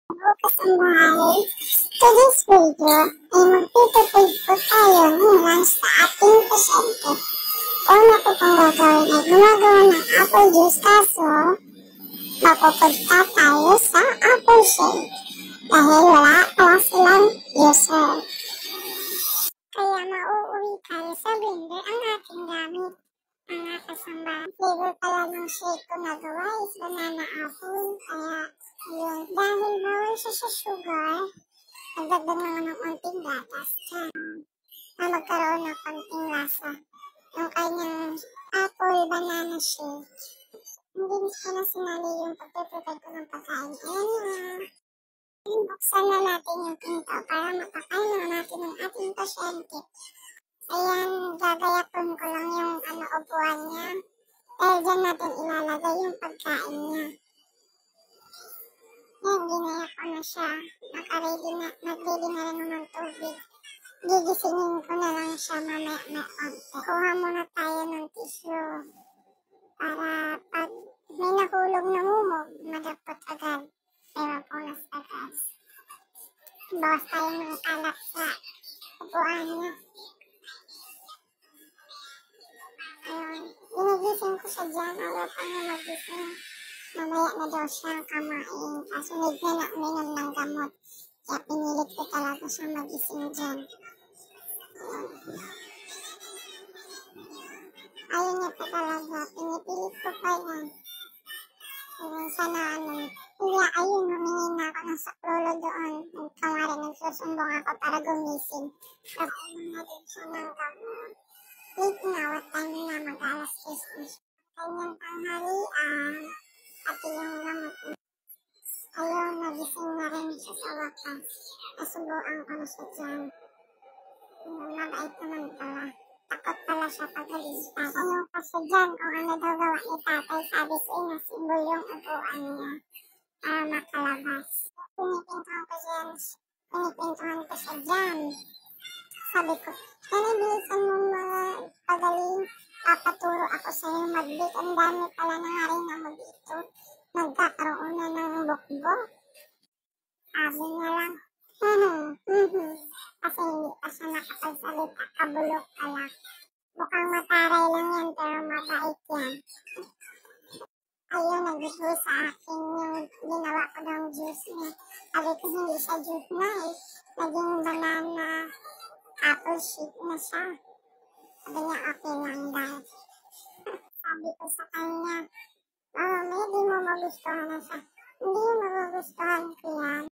Bukas ang bahay. Today's video ay magtitipid po tayo ng lunch sa ating pasyente. Una po pong gagawin ay gumagawa ng apple juice kaso mapupunta tayo sa apple shake dahil wala pala silang user. Kaya mauuwi tayo sa blender ang ating gamit. Mga kasama, flavor pala ng shake ko nagawa is banana apple. Kaya yun, dahil bawal siya sa sugar, nagdagdag naman ng konting gatas dyan na magkaroon ng konting lasa. Yung kanyang apple banana shake. Hindi ko na sinali yung pagpiprepare ko ng pagkain. Ayan na. Buksan na natin yung pinto para mapakain na natin ang ating pasyente. Ayan, gagayapon ko lang yung upuan niya. Dahil dyan natin ilalagay yung pagkain niya. Ayan, ginaya ko na siya. Nag-ready na rin ng tubig. Gigisingin ko na lang siya mamaya. Kuha muna tayo ng tissue. Para pag may nahulog na mumog, madapot agad. May mapunas agad. Bawas tayo ng kalat sa upuan niya. Ayun, ginigising ko siya dyan. Ayaw pa nga magising. Mamaya na daw siya kamain. Kaso need na uminom ng gamot. Kaya pinilit ko talaga siya magising dyan. Ayun niya pa talaga. Pinipilit ko pa yan. Ayun, sana Kaya ayun, humingi na ako ng saklolo doon. Nagkamari, nagsusumbong ako para gumising. Tapos na din siya ng gamot. Late na, what time na, mag-alas 10 na siya. Kanyang tanghalian, pati yung gamot na. Ayun, nagising na rin siya sa wakas. Nasubuan ko na siya dyan. Mabait naman pala. Takot pala siya pag nag-start. Ayun kasi dyan, kung ano daw gawa ni tatay, sabi ko inasimbol yung upuan niya para makalabas. Pinipintuhan ko siya dyan. Sabi ko, bilisan mo pagaling, papaturo ako sa'yo mag-bake. Ang dami pala na nga rin na mag-ito. Nagkakaroon na ng bukbok. Sabi niya lang, kasi hindi pa siya nakapagsalita, kabulok pala. Mukhang mataray lang yan, pero mabait yan. Ayun, nag-gusto sa akin yung ginawa ko ng juice niya. Sabi ko, hindi siya juice na eh. Naging banana apple shake na siya. Sabi niya, okay lang daw. Sabi ko sa kanya, may di mo magustuhan na siya. Hindi mo magustuhan ko yan.